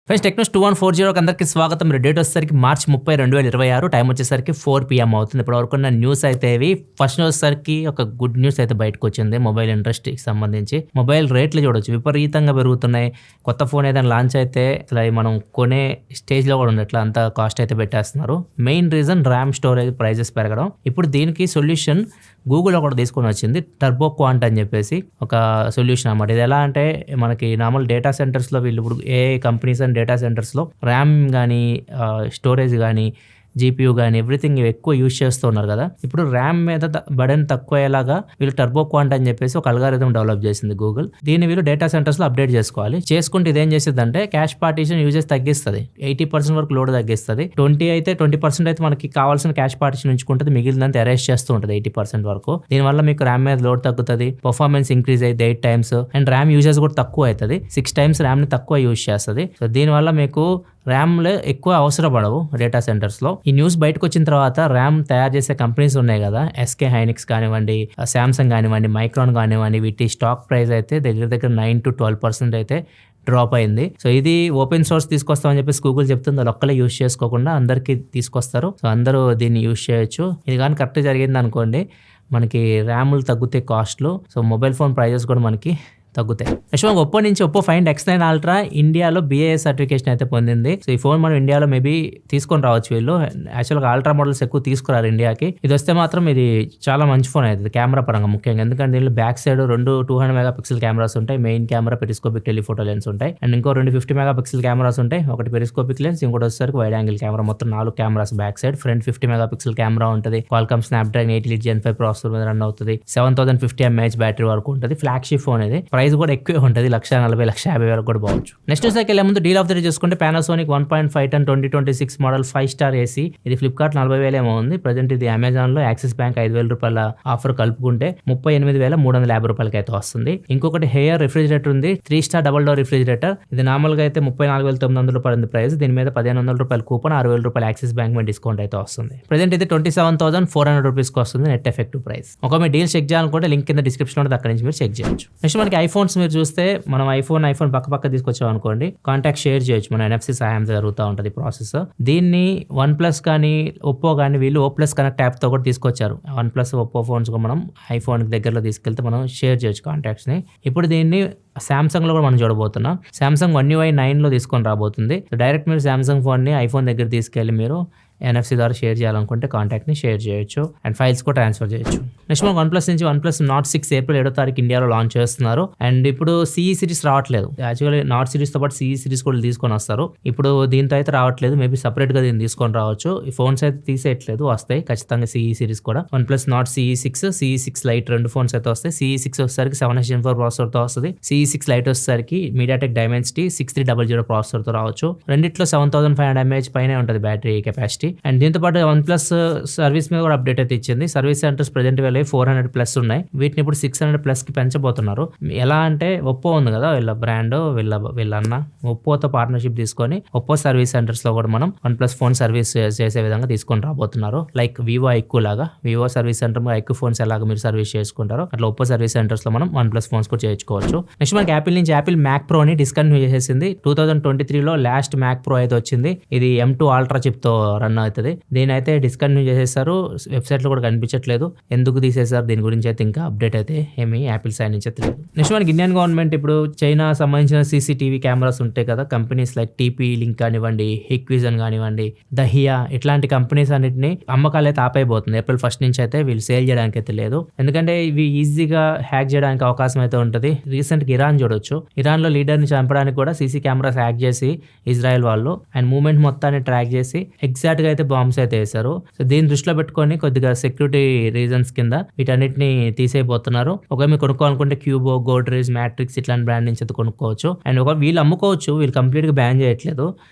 Friends Technos 2140 అందరికీ స్వాగతం. Date వచ్చేసరికి మార్చి 30, 2026. టైం వచ్చేసరికి 4 PM అవుతుంది. ఇప్పటి వరకు ఉన్న న్యూస్ అయితే ఇవి. ఫస్ట్ న్యూస్ వచ్చేసరికి ఒక గుడ్ న్యూస్ అయితే బయటకు వచ్చింది మొబైల్ ఇండస్ట్రీకి సంబంధించి. మొబైల్ రేట్లు చూడొచ్చు విపరీతంగా పెరుగుతున్నాయి. కొత్త ఫోన్ ఏదైనా లాంచ్ అయితే అసలు మనం కొనే స్టేజ్లో కూడా ఉండట్లా, అంత కాస్ట్ అయితే పెట్టేస్తున్నారు. Main reason RAM storage prices పెరగడం. ఇప్పుడు దీనికి సొల్యూషన్ గూగుల్ ఒకటి తీసుకొని వచ్చింది, టర్బో క్వాంట్ అని చెప్పేసి ఒక సొల్యూషన్ అన్నమాట. ఇది ఎలా అంటే మనకి నార్మల్ డేటా సెంటర్స్లో వీళ్ళు ఇప్పుడు ఏ కంపెనీస్ అండ్ డేటా సెంటర్స్లో ర్యామ్ కానీ స్టోరేజ్ కానీ జీపీయూ కానీ ఎవ్రీథింగ్ ఎక్కువ యూజ్ చేస్తూ ఉన్నారు కదా. ఇప్పుడు ర్యామ్ మీద బర్డెన్ తక్కువ అయ్యేలాగా వీళ్ళు టర్బో క్వాంట్ అని చెప్పేసి ఒక అల్గారిథం డెవలప్ చేసింది గూగుల్. దీన్ని వీళ్ళు డేటా సెంటర్స్లో అప్డేట్ చేసుకోవాలి. చేసుకుంటే ఇదేం చేస్తుంది అంటే క్యాష్ పార్టీషన్ యూజెస్ తగ్గిస్తుంది. 80% వరకు లోడ్ తగ్గిస్తుంది. 20% అయితే మనకి కావాల్సిన క్యాష్ పార్టీషన్ ఉంచుకుంటుంది, మిగిలినంత ఎరేస్ చేస్తూ ఉంటుంది 80% వరకు. దీనివల్ల మీకు ర్యామ్ మీద లోడ్ తగ్గుతుంది, పర్ఫార్మెన్స్ ఇంక్రీజ్ అయితే 8 times అండ్ ర్యామ్ యూజెస్ కూడా తక్కువ అవుతుంది. 6 times ర్యామ్ని తక్కువ యూజ్ చేస్తుంది. సో దీనివల్ల మీకు ర్యామ్లో ఎక్కువ అవసరపడవు డేటా సెంటర్స్లో. ఈ న్యూస్ బయటకు వచ్చిన తర్వాత ర్యామ్ తయారు చేసే కంపెనీస్ ఉన్నాయి కదా, ఎస్కే హైనిక్స్ కానివ్వండి, శాంసంగ్ కానివ్వండి, మైక్రాన్ కానివ్వండి, వీటి స్టాక్ ప్రైస్ అయితే దగ్గర 9 to 12% అయితే డ్రాప్ అయింది. సో ఇది ఓపెన్ సోర్స్ తీసుకొస్తామని చెప్పేసి గూగుల్ చెప్తుంది. వాళ్ళు ఒక్కలే యూజ్ చేసుకోకుండా అందరికీ తీసుకొస్తారు. సో అందరూ దీన్ని యూజ్ చేయొచ్చు. ఇది కానీ కరెక్ట్ జరిగింది అనుకోండి, మనకి ర్యాములు తగ్గుతాయి కాస్ట్లు. సో మొబైల్ ఫోన్ ప్రైజెస్ కూడా మనకి తగ్గుతాయి. నెక్స్ట్ మనకు ఒప్పో నుంచి ఒప్పో ఫైండ్ X9 Ultra ఇండియాలో BIS సర్టిఫికేషన్ అయితే పొందింది. సో ఈ ఫోన్ మనం ఇండియాలో మేబీ తీసుకొని రావచ్చు. వీళ్ళు యాక్చువల్గా అల్ట్రా మోడల్స్ ఎక్కువ తీసుకురారు ఇండియాకి. ఇది వస్తే మాత్రం ఇది చాలా మంచి ఫోన్ అవుతుంది కెమెరా పరంగా ముఖ్యంగా. ఎందుకంటే దీనిలో బ్యాక్ సైడ్ 2 200 MP కెమెరాస్ ఉంటాయి. Main camera periscopic telephoto lens ఉంటాయి అండ్ ఇంకో 2 50 MP కెమెరాస్ ఉంటాయి. ఒకటి పెరిస్కోపిక్ లెన్స్, ఇంకోటి వచ్చేసరికి వైడ్ యాంగిల్ కెమెరా. మొత్తం 4 cameras back side. Front 50 MP camera ఉంటుంది. Qualcomm Snapdragon 8 Elite Gen 5 processor మీద రన్ అవుతుంది. 7050 mAh బ్యాటరీ వరకు ఉంటుంది. ఫ్లాగ్షిప్ ఫోన్ ఇది. ప్రైస్ కూడా ఎక్కువే ఉంటుంది, 140,000 150,000 వరకు కూడా పోవచ్చు. నెక్స్ట్ సైకిల్ వెళ్ళే ముందు డీల్ ఆఫ్ ద డే చూసుకుంటే Panasonic 1.5 ton 2026 model 5-star AC. ఇది ఫ్లిప్కార్ట్ 40,000 ఏమో ఉంది ప్రజెంట్. ఇది అమెజాన్ లో యాక్సిస్ బ్యాంక్ 5,000 రూపాయల ఆఫర్ కలుపుకుంటే 38,350 రూపాయలకి అయితే వస్తుంది. ఇంకొకటి హెయిర్ రిఫ్రిజిరేటర్ ఉంది, 3-star డబుల్ డోర్ రిఫ్రిజిరేటర్. ఇది నార్మల్ గా అయితే 34,900 రూపాయలు ఉంది ప్రైస్. దీని మీద 1,500 రూపాయలు కూపన్, 6,000 రూపాయలు యాక్సిస్ బ్యాంక్ మీద డిస్కౌంట్ అయితే వస్తుంది. ప్రజెంట్ ఇది 27,400 రూపీస్ కి వస్తుంది నెట్ ఎఫెక్టివ్ ప్రైస్. ఒకవేళ మీరు డీల్ చెక్ చేయాలనుకుంటే లింక్ కింద డిస్క్రిప్షన్ ఉంటుంది, అక్కడ నుంచి మీరు చెక్ చేయొచ్చు. నెక్స్ట్ మనకి ఐఫోన్స్ మీరు చూస్తే మనం ఐఫోన్ పక్క తీసుకొచ్చాం అనుకోండి, కాంటాక్ట్ షేర్ చేయొచ్చు. మన NFC సహాయం జరుగుతూ ఉంటుంది ప్రాసెస్. దీన్ని OnePlus కానీ ఒప్పో కానీ వీళ్ళు O+ కనెక్ట్ యాప్ తో కూడా తీసుకొచ్చారు. OnePlus ఒప్పో ఫోన్స్ మనం ఐఫోన్ దగ్గరలో తీసుకెళ్తే మనం షేర్ చేయొచ్చు కాంటాక్ట్స్ ని. ఇప్పుడు దీన్ని శాంసంగ్ లో కూడా మనం చూడబోతున్నాం. శాంసంగ్ One UI 9 లో తీసుకొని రాబోతుంది. డైరెక్ట్ మీరు శాంసంగ్ ఫోన్ ని ఐఫోన్ దగ్గర తీసుకెళ్లి మీరు NFC ద్వారా షేర్ చేయాలనుకుంటే కాంటాక్ట్ ని షేర్ చేయొచ్చు అండ్ ఫైల్స్ కూడా ట్రాన్స్ఫర్ చేయొచ్చు. నెక్స్ట్ మనం OnePlus నుంచి OnePlus Nord 6 April 7 ఇండియాలో లాంచ్ చేస్తున్నారు. అండ్ ఇప్పుడు CE సిరీస్ రావట్లేదు. యాక్చువల్లీ Nord సిరీస్ తో పాటు CE సిరీస్ కూడా తీసుకొని వస్తారు. ఇప్పుడు దీంతో అయితే రావట్లేదు, మేబీ సపరేట్ గా దీన్ని తీసుకొని రావచ్చు. ఈ ఫోన్స్ అయితే తీసేయట్లేదు, వస్తాయి ఖచ్చితంగా CE సిరీస్ కూడా. OnePlus Nord CE6, CE6 Lite 2 phones అయితే వస్తాయి. CE6 వచ్చేసరికి 7 Gen 4 ప్రాసెసర్ తో వస్తుంది. CE6 Lite వచ్చేసరికి MediaTek Dimensity 6300 ప్రాసెసర్ తో రావచ్చు. రెండిట్లో 7500 mAh పైనే ఉంటుంది బ్యాటరీ కెపాసిటీ. అండ్ దీంతో పాటు OnePlus సర్వీస్ మీద కూడా అప్డేట్ అయితే ఇచ్చింది. సర్వీస్ సెంటర్స్ ప్రెజెంట్ 400+ ఉన్నాయి. వీటిని ఇప్పుడు 600+ కి పెంచబోతున్నారు. ఎలా అంటే ఒప్పో ఉంది కదా వీళ్ళ బ్రాండ్, వీళ్ళ అన్న ఒప్పోతో పార్ట్నర్షిప్ తీసుకొని ఒప్పో సర్వీస్ సెంటర్స్ లో కూడా మనం OnePlus ఫోన్ సర్వీస్ చేసే విధంగా తీసుకొని రాబోతున్నారు. లైక్ వివో ఐక్యూ లాగా, Vivo service center iQOO phones ఎలాగ మీరు సర్వీస్ చేసుకుంటారో అట్లా ఒప్పో సర్వీస్ సెంటర్స్ లో మనం OnePlus ఫోన్స్ కూడా చేయించుకోవచ్చు. నెక్స్ట్ మనకి యాపిల్ నుంచి యాపిల్ మ్యాక్ ప్రో ని డిస్కంటిన్యూ చేసేసింది. 2023లో లాస్ట్ మ్యాక్ ప్రో అయితే వచ్చింది. ఇది M2 Ultra చిప్ తో రన్ అవుతుంది. దీని అయితే డిస్కంటిన్యూ చేసేసారు. వెబ్సైట్ లో కూడా కనిపించట్లేదు. ఎందుకు తీసేసారు దీని గురించి అయితే ఇంకా అప్డేట్ అయితే ఏమి యాపిల్ సైడ్ నుంచి తెలియదు. నెక్స్ట్ మనకి ఇండియన్ గవర్నమెంట్ ఇప్పుడు చైనా సంబంధించిన CCTV కెమెరాస్ ఉంటాయి కదా, కంపెనీస్ లైక్ TP లింక్ కానివ్వండి, హిక్విజన్ కానివ్వండి, దహియా ఇట్లాంటి కంపెనీస్ అన్నిటిని అమ్మకాలు అయితే ఆపైపోతుంది. April 1 నుంచి అయితే వీళ్ళు సేల్ చేయడానికి అయితే లేదు. ఎందుకంటే ఇవి ఈజీగా హ్యాక్ చేయడానికి అవకాశం అయితే ఉంటుంది. రీసెంట్ గా ఇరాన్ చూడొచ్చు, ఇరాన్ లో లీడర్ ని చంపడానికి కూడా CC కెమెరాస్ హ్యాక్ చేసి ఇజ్రాయెల్ వాళ్ళు అండ్ మూవ్మెంట్ మొత్తాన్ని ట్రాక్ చేసి ఎగ్జాక్ట్ గా అయితే బాంబ్స్ అయితే వేశారు. సో దీన్ని దృష్టిలో పెట్టుకొని కొద్దిగా సెక్యూరిటీ రీజన్స్ కింద వీటన్నిటిని తీసేయబోతున్నారు. ఒకవేళ మీరు కొనుక్కోవాలనుకుంటే క్యూబో, గోడ్రేజ్, మ్యాట్రిక్స్ ఇట్లాంటి బ్రాండ్ నుంచి అయితే కొనుక్కోవచ్చు. అండ్ ఒకవేళ వీళ్ళు అమ్ముకోవచ్చు, వీళ్ళు కంప్లీట్ గా బ్యాన్ చేయట్లేదు,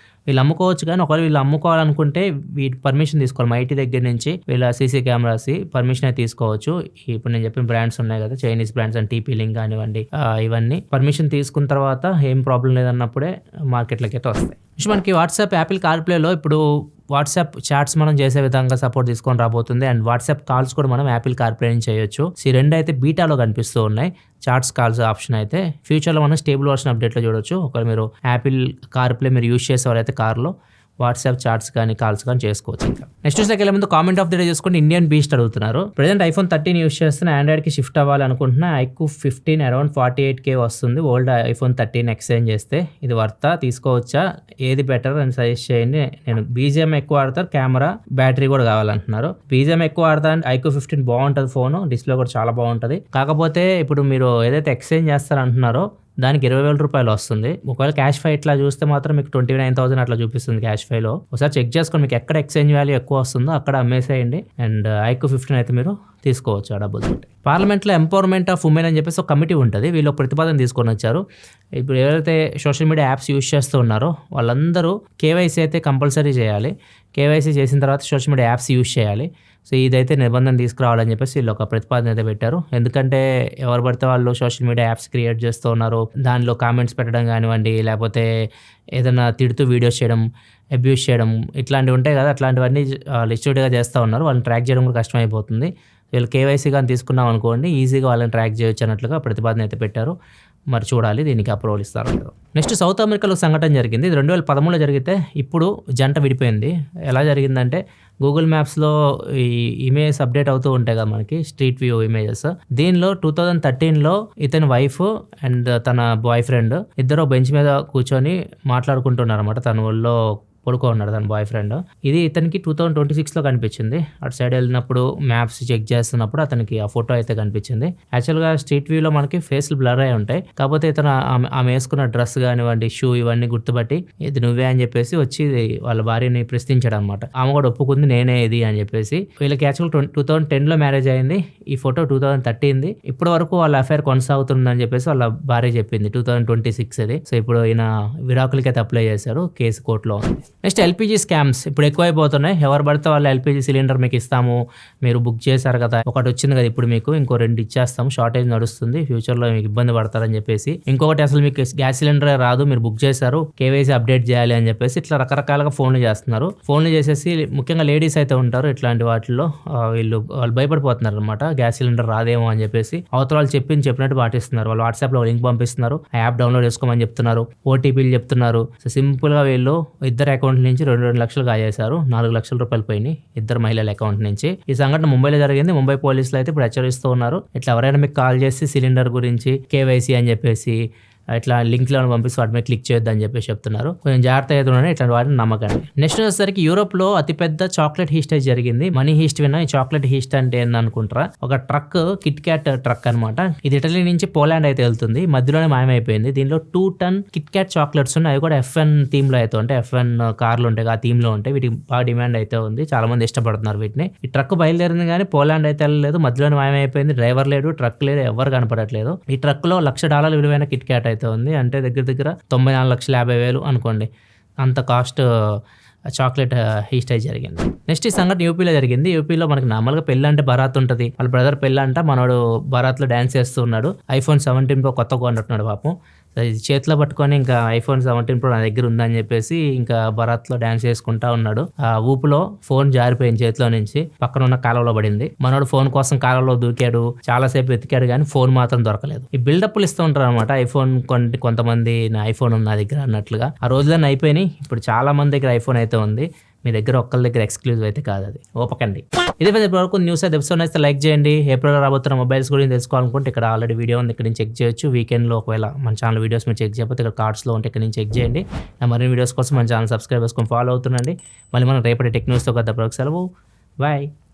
వీళ్ళు అమ్ముకోవచ్చు. కానీ ఒకవేళ వీళ్ళు అమ్ముకోవాలనుకుంటే వీటి పర్మిషన్ తీసుకోవాలి. మైటీ దగ్గర నుంచి వీళ్ళ CC కెమెరాస్ పర్మిషన్ అయితే తీసుకోవచ్చు. ఇప్పుడు నేను చెప్పిన బ్రాండ్స్ ఉన్నాయి కదా, Chinese brands and TP link కానివ్వండి, ఇవన్నీ పర్మిషన్ తీసుకున్న తర్వాత ఏం ప్రాబ్లం లేదన్నప్పుడే మార్కెట్లోకి అయితే వస్తాయి. మనకి వాట్సాప్ యాపిల్ కార్ప్లేలో ఇప్పుడు వాట్సాప్ చాట్స్ మనం చేసే విధంగా సపోర్ట్ తీసుకొని రాబోతుంది. అండ్ వాట్సాప్ కాల్స్ కూడా మనం యాపిల్ కార్ప్లే నుంచి చేయొచ్చు. సో ఈ రెండు అయితే బీటాలో కనిపిస్తూ ఉన్నాయి. చాట్స్ కాల్స్ ఆప్షన్ అయితే ఫ్యూచర్లో మనం స్టేబుల్ వర్షన్ అప్డేట్లో చూడొచ్చు. ఒకవేళ మీరు యాపిల్ కార్ప్లే మీరు యూజ్ చేసేవారైతే కార్లో వాట్సాప్ చాట్స్ కానీ కాల్స్ కానీ చేసుకోవచ్చు. ఇంకా నెక్స్ట్ వెళ్ళే ముందు కామెంట్ ఆఫ్ ది డే చూసుకుంటే ఇండియన్ బీస్ట్ అడుగుతున్నారు. ప్రెజెంట్ iPhone 13 యూస్ చేస్తున్న, ఆండ్రాయిడ్కి షిఫ్ట్ అవ్వాలనుకుంటున్నా. iQOO 15 అరౌండ్ 48K వస్తుంది. ఓల్డ్ iPhone 13 ఎక్స్చేంజ్ చేస్తే ఇది వర్తా, తీసుకోవచ్చా, ఏది బెటర్ అని సజెస్ట్ చేయండి. నేను BGM ఎక్కువ వాడతారు, కెమెరా బ్యాటరీ కూడా కావాలంటున్నారు. BGM ఎక్కువ వాడతా, iQOO 15 బాగుంటుంది, ఫోన్ డిస్ప్లే కూడా చాలా బాగుంటుంది. కాకపోతే ఇప్పుడు మీరు ఏదైతే ఎక్స్చేంజ్ చేస్తారంటున్నారో దానికి 20,000 రూపాయలు వస్తుంది. ఒకవేళ క్యాష్ ఫై ఇట్లా చూస్తే మాత్రం మీకు 29,000 అట్లా చూపిస్తుంది క్యాష్ ఫైలో. ఒకసారి చెక్ చేసుకొని మీకు ఎక్కడ ఎక్స్చేంజ్ వాల్యూ ఎక్కువ వస్తుందో అక్కడ అమ్మేసేయండి. అండ్ iQOO 15 అయితే మీరు తీసుకోవచ్చు ఆ డబ్బులు తోటి. పార్లమెంట్లో ఎంపవర్మెంట్ ఆఫ్ ఉమెన్ అని చెప్పేసి ఒక కమిటీ ఉంటుంది. వీళ్ళు ప్రతిపాదన తీసుకొని వచ్చారు. ఇప్పుడు ఎవరైతే సోషల్ మీడియా యాప్స్ యూజ్ చేస్తూ ఉన్నారో వాళ్ళందరూ KYC అయితే కంపల్సరీ చేయాలి. KYC చేసిన తర్వాత సోషల్ మీడియా యాప్స్ యూజ్ చేయాలి. సో ఇదైతే నిబంధన తీసుకురావాలని చెప్పేసి వీళ్ళు ఒక ప్రతిపాదన అయితే పెట్టారు. ఎందుకంటే ఎవరు పడితే వాళ్ళు సోషల్ మీడియా యాప్స్ క్రియేట్ చేస్తూ ఉన్నారు. దానిలో కామెంట్స్ పెట్టడం కానివ్వండి, లేకపోతే ఏదైనా తిడుతూ వీడియోస్ చేయడం, అబ్యూస్ చేయడం, ఇట్లాంటివి ఉంటాయి కదా, అట్లాంటివన్నీ లిస్టెడ్గా చేస్తూ ఉన్నారు. వాళ్ళని ట్రాక్ చేయడం కూడా కష్టమైపోతుంది. వీళ్ళు KYC కానీ తీసుకున్నాం అనుకోండి, ఈజీగా వాళ్ళని ట్రాక్ చేయొచ్చు అన్నట్లుగా ప్రతిపాదన అయితే పెట్టారు. మరి చూడాలి దీనికి అప్రూవల్ ఇస్తారు. నెక్స్ట్ సౌత్ అమెరికాలో సంఘటన జరిగింది. ఇది 2013లో జరిగితే ఇప్పుడు జంట విడిపోయింది. ఎలా జరిగిందంటే గూగుల్ మ్యాప్స్లో ఈ ఇమేజెస్ అప్డేట్ అవుతూ ఉంటాయి కదా మనకి, స్ట్రీట్ వ్యూ ఇమేజెస్. దీనిలో 2013లో ఇతని వైఫ్ అండ్ తన బాయ్ ఫ్రెండ్ ఇద్దరు బెంచ్ మీద కూర్చొని మాట్లాడుకుంటున్నారు అనమాట. తన ఊళ్ళో పడుకో ఉన్నాడు తన బాయ్ ఫ్రెండ్. ఇది ఇతనికి 2026లో కనిపించింది. అటు సైడ్ వెళ్ళినప్పుడు మ్యాప్స్ చెక్ చేస్తున్నప్పుడు అతనికి ఆ ఫోటో అయితే కనిపించింది. యాక్చువల్గా స్ట్రీట్ వ్యూలో మనకి ఫేస్లు బ్లర్ అయి ఉంటాయి. కాకపోతే ఇతను ఆమె వేసుకున్న డ్రెస్ కానివ్వండి, షూ ఇవన్నీ గుర్తుపట్టి ఇది నువ్వే అని చెప్పేసి వచ్చి వాళ్ళ భార్యని ప్రశ్నించాడు అనమాట. ఆమె కూడా ఒప్పుకుంది నేనే ఇది అని చెప్పేసి. వీళ్ళకి యాక్చువల్ 2010లో మ్యారేజ్ అయింది. ఈ ఫోటో 2013. ఇప్పటి వరకు వాళ్ళ అఫైర్ కొనసాగుతుందని చెప్పేసి వాళ్ళ భార్య చెప్పింది. 2026 అది. సో ఇప్పుడు ఈయన విడాకులకైతే అప్లై చేశారు. కేసు కోర్టులో ఉంది. నెక్స్ట్ LPG స్కామ్స్ ఇప్పుడు ఎక్కువైపోతున్నాయి. ఎవరు పడితే వాళ్ళు LPG సిలిండర్ మీకు ఇస్తాము, మీరు బుక్ చేశారు కదా, ఒకటి వచ్చింది కదా, ఇప్పుడు మీకు ఇంకో 2 ఇచ్చేస్తాము, షార్టేజ్ నడుస్తుంది, ఫ్యూచర్లో మీకు ఇబ్బంది పడతారని చెప్పేసి. ఇంకొకటి అసలు మీకు గ్యాస్ సిలిండర్ రాదు, మీరు బుక్ చేశారు, KYC అప్డేట్ చేయాలి అని చెప్పేసి ఇట్లా రకరకాలుగా ఫోన్లు చేస్తున్నారు. ఫోన్లు చేసేసి ముఖ్యంగా లేడీస్ అయితే ఉంటారు ఇట్లాంటి వాటిల్లో, వాళ్ళు భయపడిపోతున్నారు అనమాట. గ్యాస్ సిలిండర్ రాదేమో అని చెప్పేసి అవతల వాళ్ళు చెప్పినట్టు పాటిస్తున్నారు. వాళ్ళు వాట్సాప్లో లింక్ పంపిస్తున్నారు, ఆ యాప్ డౌన్లోడ్ చేసుకోమని చెప్తున్నారు, OTPలు చెప్తున్నారు. సో సింపుల్గా వీళ్ళు ఇద్దరు అకౌంట్ నుంచి 2 లక్షలు కాజేశారు. 4 లక్షల రూపాయలు పోయినాయి ఇద్దరు మహిళల అకౌంట్ నుంచి. ఈ సంఘటన ముంబైలో జరిగింది. ముంబై పోలీసులు అయితే ఇప్పుడు హెచ్చరిస్తూ ఉన్నారు, ఇట్లా ఎవరైనా మీకు కాల్ చేసి సిలిండర్ గురించి KYC అని చెప్పేసి ఇట్లా లింక్లను పంపిస్తే వాటి మీద క్లిక్ చేయొద్దు అని చెప్పేసి చెప్తున్నారు. కొంచెం జాగ్రత్త అవుతున్నాయి ఇట్లాంటి వాటిని నమ్మకండి. నెక్స్ట్ వచ్చేసరికి యూరోప్లో అతిపెద్ద చాక్లెట్ హీస్టేజ్ జరిగింది. మనీ హీస్ట్ విన్నా. ఈ చాక్లెట్ హీస్ట్ అంటే ఏందనుకుంటారా, ఒక ట్రక్, కిట్ క్యాట్ ట్రక్ అనమాట. ఇది ఇటలీ నుంచి పోలాండ్ అయితే వెళ్తుంది, మధ్యలోనే మాయమైపోయింది. దీనిలో 2 టన్ కిట్ క్యాట్ చాక్లెట్స్ ఉన్నాయి. అవి కూడా F1 థీమ్లో అయితే ఉంటాయి, F1 కార్లు ఉంటాయి ఆ థీమ్లో ఉంటాయి. వీటికి బాగా డిమాండ్ అయితే ఉంది, చాలా మంది ఇష్టపడుతున్నారు వీటిని. ఈ ట్రక్ బయలుదేరింది కానీ పోలాండ్ అయితే వెళ్ళలేదు, మధ్యలోనే మాయమైపోయింది. డ్రైవర్ లేడు, ట్రక్ లేదు, ఎవరు కనపడట్లేదు. ఈ ట్రక్ లో $1,00,000 విలువైన కిట్ క్యాట్ అయితే ఉంది. అంటే దగ్గర 94,50,000 అనుకోండి, అంత కాస్ట్ చాక్లెట్ హీస్టేజ్ జరిగింది. నెక్స్ట్ ఈ సంఘటన యూపీలో జరిగింది. యూపీలో మనకి నార్మల్గా పెళ్ళి అంటే బరాత్ ఉంటుంది. వాళ్ళ బ్రదర్ పెళ్ళి అంట, మనోడు బరాత్లో డ్యాన్స్ చేస్తూ ఉన్నాడు. iPhone 17 Pro కొత్తగా కొన్నట్టున్నాడు పాపం. చేతిలో పట్టుకొని ఇంకా iPhone 17 Pro నా దగ్గర ఉందని చెప్పేసి ఇంకా బరాత్లో డ్యాన్స్ చేసుకుంటా ఉన్నాడు. ఆ ఊపులో ఫోన్ జారిపోయింది చేతిలో నుంచి, పక్కన ఉన్న కాలంలో పడింది. మనోడు ఫోన్ కోసం కాలంలో దూకాడు, చాలాసేపు వెతికాడు కానీ ఫోన్ మాత్రం దొరకలేదు. ఈ బిల్డప్లు ఇస్తూ ఉంటారు అనమాట. ఐఫోన్ కొంతమంది నా ఐఫోన్ ఉంది నా దగ్గర అన్నట్లుగా. ఆ రోజులన్నీ అయిపోయినాయి. ఇప్పుడు చాలా మంది దగ్గర ఐఫోన్ అయితే ఉంది. మీ దగ్గర ఒక్కళ్ళ దగ్గర ఎక్స్క్లూజివ్ అయితే కాదు, అది ఓపకండి. ఇదే వరకు న్యూస్ అయితే ఎపిసోడ్ అయితే లైక్ చేయండి. ఏప్రిల్లో రాబోతున్న మొబైల్స్ గురించి తెలుసుకోవాలనుకుంటే ఇక్కడ ఆల్రెడీ వీడియో ఉంది, ఇక్కడ నుంచి చెక్ చేయొచ్చు. వీకెండ్లో ఒకవేళ మన ఛానల్ వీడియోస్ మీరు చెక్ చేయకపోతే ఇక్కడ కార్డ్స్లో ఉంటే ఇక్కడ నుంచి చెక్ చేయండి. మరిన్ని వీడియోస్ కోసం మన ఛానల్ సబ్స్క్రైబ్ చేసుకొని ఫాలో అవుతుండండి. మళ్ళీ మనం రేపటి టెక్ న్యూస్తో కొత్త సెలవు. బాయ్.